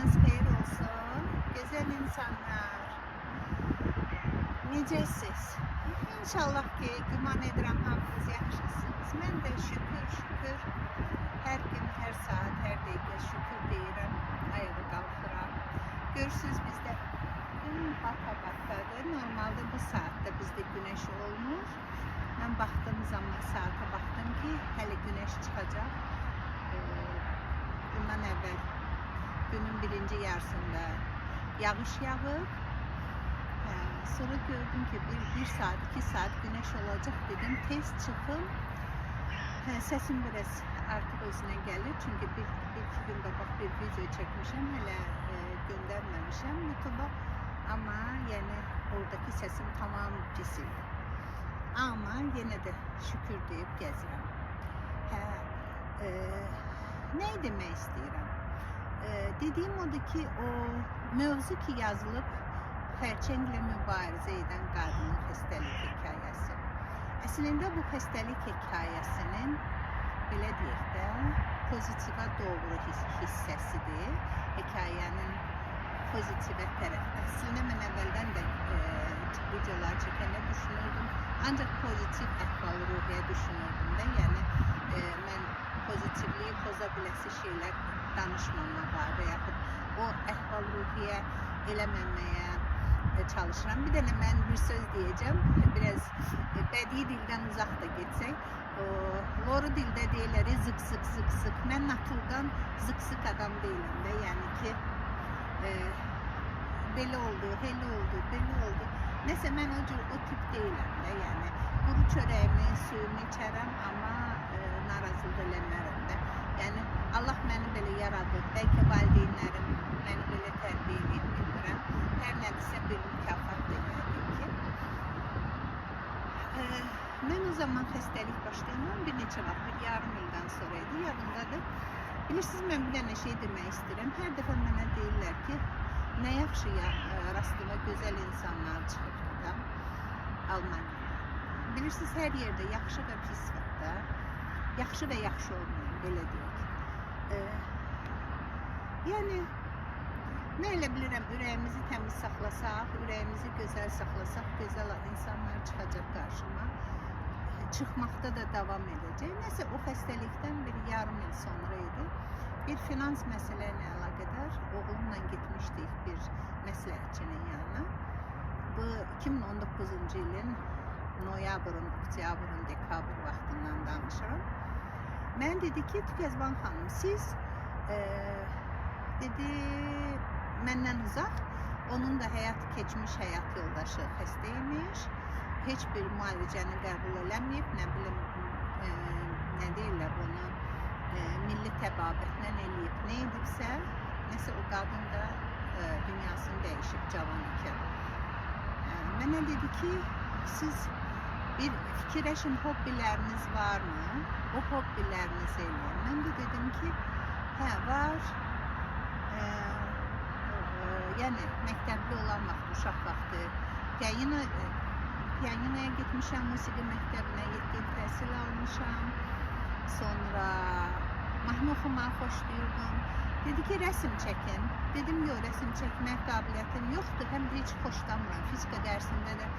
Sabahınız hayır olsun. Güzel insanlar. Necəsiz? İnşallah ki, güman edirəm hamınız yaxşısınız. Mən də şükür, hər gün, hər saat, hər dəqiqə şükür deyirəm. Ayağa qalxıram. Görürsünüz bizdə gün bata-batadır. Normalde bu saatdə bizdə güneş olmur. Mən baxdım zaman saata baxdım ki, hələ güneş çıxacaq. Bundan əvvəl günün birinci yarısında yağış yağır. Sonra gördüm ki bir saat, 2 saat güneş olacak dedim. Tez çıkın. Sesim biraz artık özüne gelir. Çünkü bir iki gün qabaq bir video çekmişim. Hələ göndermemişim YouTube'a. Ama yani oradaki sesim tamam kesildi. Ama yine de şükür deyip gəzirəm. Ne demək istəyirəm? Dediğim odur ki, o mövzu ki yazılıb xərçənglə mübarizə edən qadının xəstəlik hekayəsi. Əslində bu xəstəlik hekayəsinin belə deyək də pozitivə doğru hissəsidir. Hekayənin pozitivə tərəfi. Əslində mən əvvəldən də videolar çəkəndə düşünürdüm. Ancaq pozitiv əhval-ruhiyyə düşünürdüm də. Yəni mən pozitivliyi poza biləsi şeylər danışmamağa və yaxud o əhval-ruhiyyə eləməməyə çalışıram. Bir dənə mən bir söz deyəcəm. Biraz bədii dildən uzaq da getsək. Loru dildə deyirlər zık zık zık zık. Mən naturdan zık zık adam deyiləm də. Yəni ki belə oldu, elə oldu, belə oldu. Nəsə mən o tip deyiləm də. Yəni quru çörəyimi, suyumu içərəm, amma narazılıq eləmərəm də. Yəni Allah məni belə yaradır. Bəlkə valideynlərim məni belə tərbiyə edib bilmirəm. Hər nədirsə bir mükafat deməkdir ki. Mən o zaman xəstəlik başlayan bir neçə vaxt, bir yarım ildən sonra idi, yadımdadır. Bilirsiniz, mən bir dənə şey demək istəyirəm. Hər dəfə mənə deyirlər ki, nə yaxşı rastıma gözəl insanlar çıxıb da Almaniyada. Bilirsiniz, hər yerdə yaxşı və pis var da. Yaxşı və yaxşı olmayan, belə deyək. Yəni, nə elə bilirəm, ürəyimizi təmiz saxlasaq, ürəyimizi gözəl saxlasaq, gözəl insanlar çıxacaq qarşıma. Çıxmaqda da davam edəcək. Nəsə o xəstəlikdən bir yarım il sonra idi. Bir finans məsələ ilə əlaqədar oğlumla getmişdik bir məsləhətçinin yanına. Bu 2019-cu ilin noyabrın, oktyabrın, dekabr vaxtından danışıram. Mən dedi ki, Tükezban xanım, siz dedi, məndən uzaq, onun da keçmiş həyat yoldaşı xəstəymiş. Heç bir müalicəni qəbul eləməyib, nə bilim, nə deyirlər bunu, milli təbabətlə eləyib, nə edibsə, nəsə o qadın da dünyasını dəyişib cavan ikən. Mənə dedi ki, siz bir fikirləşin, hobbiləriniz varmı? O hobbilərinizi eləyin. Mən də dedim ki, hə, var. Yəni, məktəbli olan vaxt, uşaq vaxtı, piyaninoya gitmişəm, musiqi məktəbinə, 7 il təhsil almışam. Sonra mahnı oxumağı xoşlayırdım. Dedi ki, rəsm çəkin. Dedim, yox, rəsm çəkmək qabiliyyətim yoxdur, həm də heç xoşlamıram. Fizika dərsində də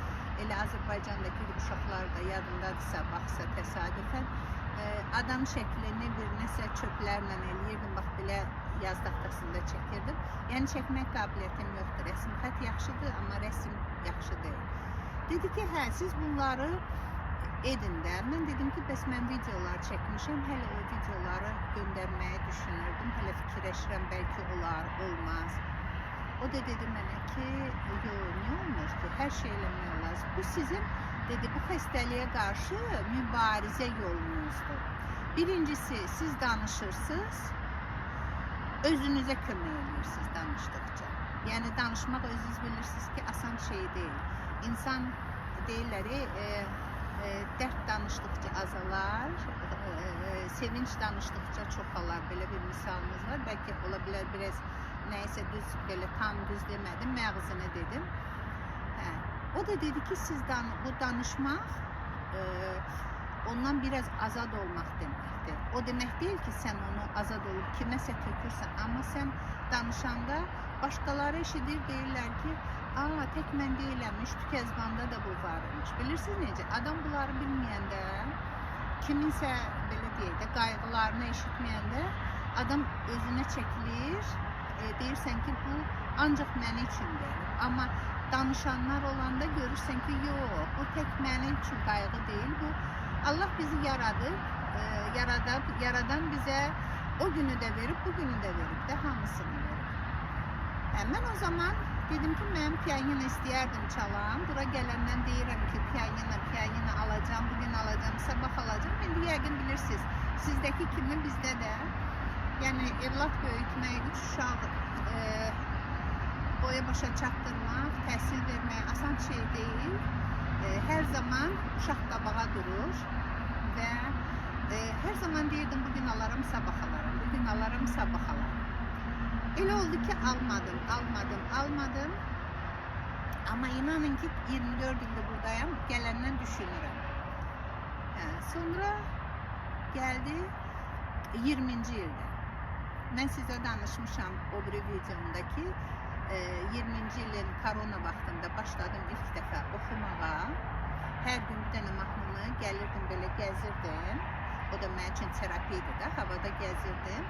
elə Azərbaycandakı uşaqlar da yadımdadırsa, baxsa təsadüfən adam şəklini bir nəsə çöplərlə eləyirdim, bax belə yaz taxtasında çəkirdim. Yəni çəkmək qabiliyyətim yoxdur. Rəsm xət yaxşıdır, amma rəsm yaxşı deyil. Dedi ki, hə, siz bunları edin də. Mən dedim ki, bəs mən videolar çəkmişəm, hələ o videoları göndərməyi düşünürdüm. Hələ fikirləşirəm, bəlkə olar, olmaz. O da dedi mənə ki, yox, niyə olmaz ki, hər şey eləmək olar. Bu sizin, dedi, bu xəstəliyə qarşı mübarizə yolunuzdur. Birincisi, siz danışırsınız, özünüzə kömək edirsiniz danışdıqca. Yəni, danışmaq özünüz bilirsiniz ki, asan şey deyil. İnsan deyirlər, dərd danışdıqca azalar, sevinç danışdıqca çoxalar. Belə bir misalımız var. Bəlkə ola bilər biraz nəysə düz, belə tam düz demədim, məğzini dedim. O da dedi ki, siz bu danışmaq ondan biraz azad olmaq deməkdir. o demək deyil ki, sən onu azad olub kiməsə tökürsən, amma sən danışanda başqaları eşidir, deyirlər ki, tək mən deyilmiş, Tükezbanda da bu varmış. Bilirsiniz necə? Adam bunları bilməyəndə, kiminsə belə deyək də qayğılarını eşitməyəndə adam özünə çəkilir, deyirsən ki, bu ancaq məni üçün gəlir. Amma danışanlar olanda görürsən ki, yox, bu tək məni üçün qayğı deyil, bu Allah bizi yaradan bizə o günü də verib, bu günü də verib də hamısını verib. Mən o zaman dedim ki, mən pianino istəyərdim çalam. Bura gələndən deyirəm ki, pianino alacağım, bugün alacağım, sabah alacağım. İndi yəqin bilirsiniz, sizdəki kimi bizdə də, yəni evlat böyütmək, 3 uşaq boya başa çatdırmaq, təhsil vermək asan şey deyil. Hər zaman uşaq qabağa durur və hər zaman deyirdim, bugün alaram, sabah alaram, bugün alaram, sabah alaram. Elə oldu ki, almadım. Amma inanın ki, 24 ildir buradayım, gələndən düşünürəm. Sonra gəldi 20-ci ildə. Mən sizə danışmışam o bir videomdaki 20-ci ilin korona vaxtında başladım ilk dəfə oxumağa. Hər gün bir dənə mahnını gəlirdim, belə gəzirdim. O da mənim üçün terapiydi də, havada gəzirdim.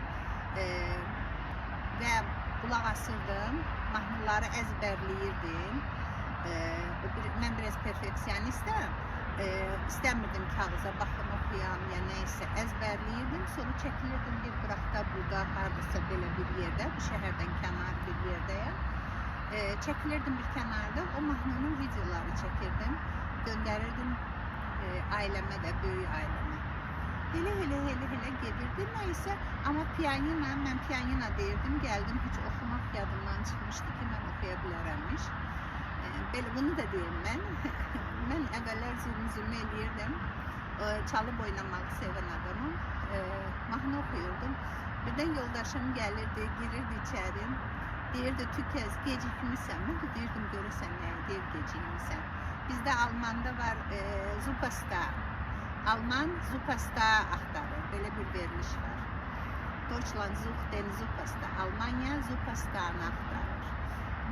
Və qulaq asırdım, mahnıları əzbərləyirdim. Mən biraz perfeksiyonistəm. İstəmirdim kağıza baxım, oxuyam, ya neysə əzbərləyirdim. Sonra çəkilirdim bir qıraqda, burada, hardasa belə bir yerdə, bu şəhərdən kənar bir yerdəyəm. Çəkilirdim bir kənarda, o mahnının videoları çəkirdim, göndərirdim ailəmə də, böyük ailəmə. Elə gedirdi, neysə. Amma mən pianino deyirdim, gəldim, heç oxumaq yadımdan çıxmışdı ki, mən oxuya bilərəmmiş. Bunu da deyim mən. Mən əvvəllər zülmü eləyirdim. Çalıb oynamağı sevən adamım. Mahnı oxuyurdum. Birdən yoldaşım gəlirdi, girirdi içəri. Deyirdi, Tükez, gecikmişsən. Mən də deyirdim, görürsən nəyə deyir gecikmişsən. Bizdə Almanda var Zupasta. Alman Zupasta axtarır. Belə bir veriliş var. Deutschland sucht den Zupasta. Almanya Zupastanı axtarır.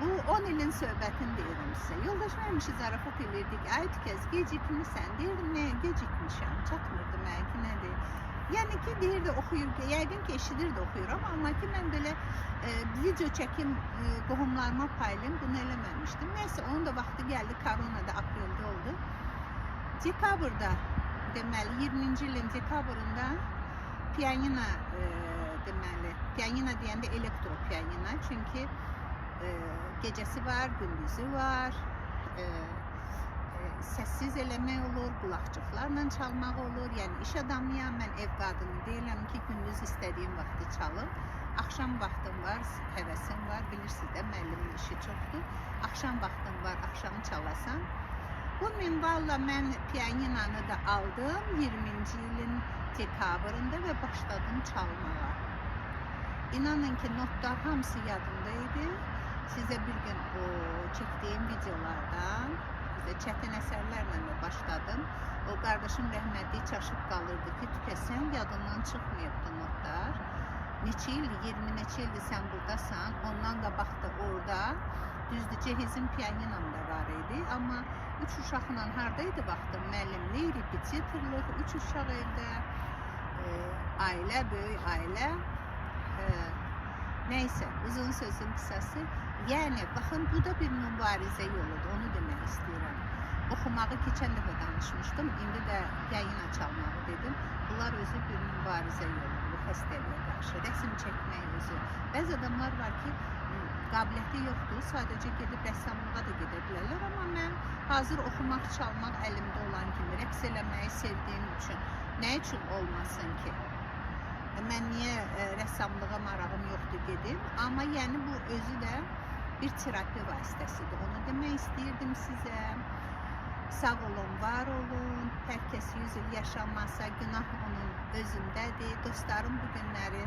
Bu 10 ilin söhbətini deyirəm sizə. Yoldaşım həmişə zarafat edirdik. Ay Tükez, gecikmişsən. Deyirdim, nəyə gecikmişəm? Çatmırdı mənə ki, nədir? Yəni ki, deyirdi, oxuyur. Yəqin ki, eşidirdi, oxuyuram. Amma ki, mən belə video çəkim, qohumlarıma paylayım, bunu eləməmişdim. Nəysə, onun da vaxtı gəldi, koronada, apreldə oldu. Dekabrda, deməli, 20-ci ilin dekabrında pianino, deməli, pianino deyəndə elektro pianino, çünki gecəsi var, gündüzü var, səssiz eləmək olur, qulaqçıqlarla çalmaq olur. Yəni iş adamıyam, mən ev qadını deyiləm ki, gündüz istədiyim vaxtı çalım. Axşam vaxtım var, həvəsim var, bilirsiniz də müəllimin işi çoxdur. Axşam vaxtım var, axşamı çalasan. Bu minvalla mən pianinanı da aldım 20-ci ilin dekabrında və başladım çalmağa. İnanın ki, notlar hamısı yadımdaydı. Sizə bir gün o çəkdiyim videolardan çətin əsərlərlə də başladım. O qardaşım rəhmətli çaşıb qalırdı ki, Tükez, sən yadından çıxmayıbdı notlar. Neçə ildir, 20 neçə ildir sən buradasan. Ondan qabaq da orada düzdür, cehizin pianinom da var idi. Amma 3 uşaqla haradaydı vaxtım? Müəllimlik, repetitorluq, 3 uşaq evdə, ailə, böyük ailə. Neysə, uzun sözün qısası. Yəni, baxın, bu da bir mübarizə yoludur, onu demək istəyirəm. Oxumağı keçən dəfə danışmışdım, indi də pianino çalmağı dedim. Bunlar özü bir mübarizə yoludur, bu xəstəliyə qarşı, rəsm çəkmək özü. Bəzi adamlar var ki, qabiliyyəti yoxdur, sadəcə gedib rəssamlığa da gedə bilərlər, amma mən hazır oxumaq, çalmaq əlimdə olan kimi, rəqs eləməyi sevdiyim üçün, nə üçün olmasın ki? Mən niyə rəssamlığa marağım yoxdur gedim, amma yəni bu özü də bir terapi vasitəsidir. Onu demək istəyirdim sizə. Sağ olun, var olun. Hər kəs 100 il yaşamasa, günah onun özündədir. Dostlarım bu günləri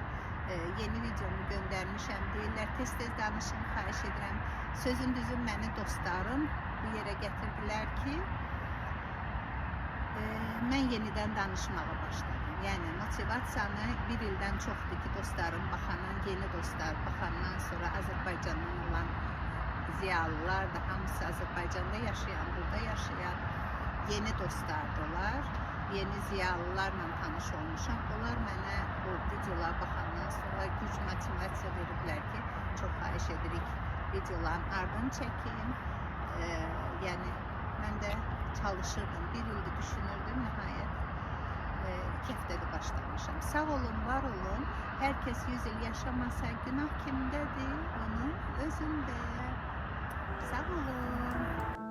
yeni videomu göndərmişəm. Deyirlər, tez-tez danışın, xahiş edirəm. Sözün düzü məni dostlarım bu yerə gətirdilər ki, mən yenidən danışmağa başladım. Yəni motivasiyanı bir ildən çoxdur ki, dostlarım baxandan, yeni dostlar baxandan sonra Azərbaycandan olan ziyalılar da hamısı Azərbaycanda yaşayan, burada yaşayan yeni dostlardılar. Yeni ziyalılarla tanış olmuşam. Onlar mənə bu videolar baxandan sonra güc motivasiya veriblər ki, çox xahiş edirik videoların ardını çəkin. Yəni mən də çalışırdım, bir ildir düşünürdüm, nəhayət 2 həftədir başlamışam. Sağ olun, var olun. Hər kəs 100 il yaşamasa günah kimdədir? Onun özündə. Sağ olun.